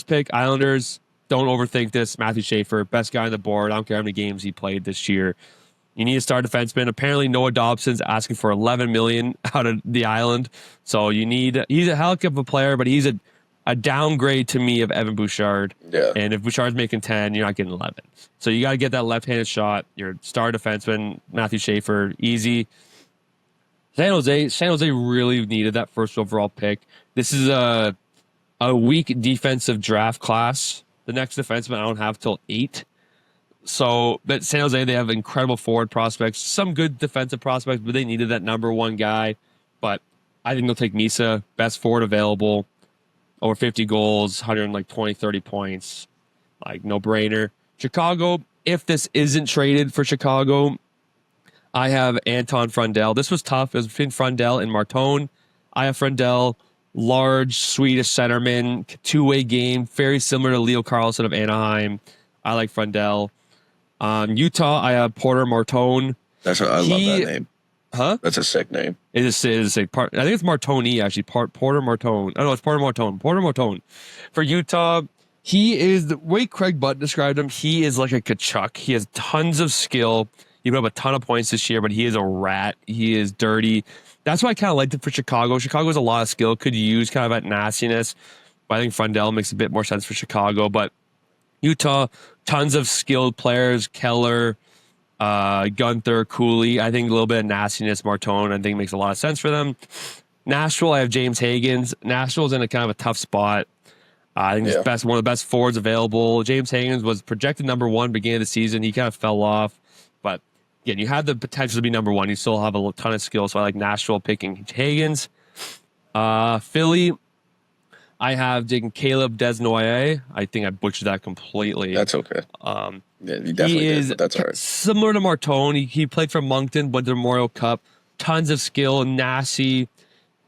first pick, Islanders, don't overthink this. Matthew Schaefer, best guy on the board. I don't care how many games he played this year. You need a star defenseman. Apparently, Noah Dobson's asking for $11 million out of the Island. So he's a hell of a player, but he's a downgrade to me of Evan Bouchard. Yeah. And if Bouchard's making 10, you're not getting 11. So you got to get that left-handed shot. Your star defenseman, Matthew Schaefer, easy. San Jose really needed that first overall pick. This is a weak defensive draft class. The next defenseman I don't have till 8. So, but San Jose, they have incredible forward prospects, some good defensive prospects, but they needed that number 1 guy. But I think they'll take Misa, best forward available, over 50 goals, 120, 30 points, like no brainer. Chicago, if this isn't traded for Chicago, I have Anton Frundell. This was tough. It was between Frundell and Martone. I have Frundell, large Swedish centerman, 2-way game, very similar to Leo Carlson of Anaheim. I like Frundell. Utah, I have Porter Martone. I love that name. Huh? That's a sick name. It is a I think it's Martone, actually. Porter Martone. Oh, no, it's Porter Martone. Porter Martone. For Utah, he is, the way Craig Butt described him, he is like a Kachuk. He has tons of skill. He put up a ton of points this year, but he is a rat. He is dirty. That's why I kind of liked it for Chicago. Chicago has a lot of skill, could use kind of that nastiness. But I think Frundell makes a bit more sense for Chicago. But Utah, tons of skilled players. Keller, Gunther, Cooley. I think a little bit of nastiness. Martone, I think makes a lot of sense for them. Nashville, I have James Hagens. Nashville's in a kind of a tough spot. I think it's one of the best forwards available. James Hagens was projected number 1 beginning of the season. He kind of fell off. But again, you had the potential to be number 1. You still have a ton of skill. So I like Nashville picking Hagens. Philly, I have taken Caleb Desnoyers. I think I butchered that completely. That's okay. Yeah, you definitely he is did, but that's all right. Similar to Martone. He played for Moncton, went to the Memorial Cup. Tons of skill, nasty,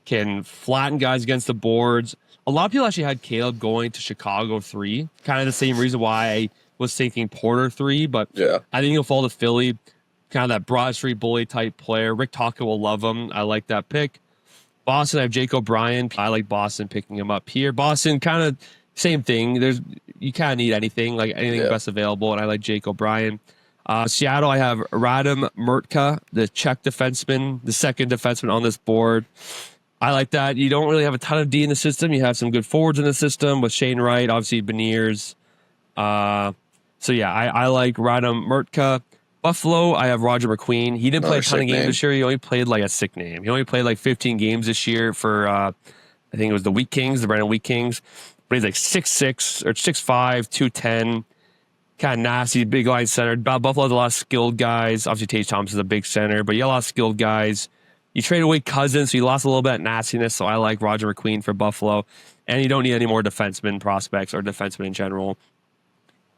can flatten guys against the boards. A lot of people actually had Caleb going to Chicago 3. Kind of the same reason why I was thinking Porter 3, but yeah. I think he'll fall to Philly. Kind of that Broad Street bully type player. Rick Talker will love him. I like that pick. Boston, I have Jake O'Brien. I like Boston picking him up here. Boston, kind of same thing. You kind of need anything best available, and I like Jake O'Brien. Seattle, I have Radim Murtka, the Czech defenseman, the second defenseman on this board. I like that. You don't really have a ton of D in the system. You have some good forwards in the system with Shane Wright, obviously Beniers. So yeah, I like Radim Murtka. Buffalo, I have Roger McQueen. He didn't play a ton of games this year. He only played like a sick name. He only played like 15 games this year for, I think it was the Wheat Kings, the Brandon Wheat Kings. But he's like 6'6", or 6'5", 210. Kind of nasty, big line center. Buffalo has a lot of skilled guys. Obviously, Tage Thompson's a big center, but you got a lot of skilled guys. You traded away Cousins, so you lost a little bit of nastiness, so I like Roger McQueen for Buffalo. And you don't need any more defenseman prospects or defensemen in general.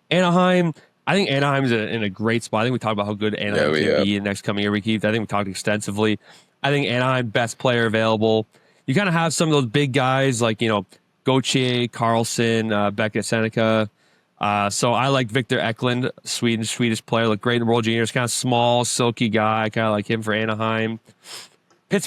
Anaheim, I think Anaheim's in a great spot. I think we talked about how good Anaheim can be in the next coming year. I think we talked extensively. I think Anaheim, best player available. You kind of have some of those big guys like, Gauthier, Carlson, Becca Seneca. So I like Victor Eklund, Swedish player, look great in the World Juniors. Kind of small, silky guy. I kind of like him for Anaheim.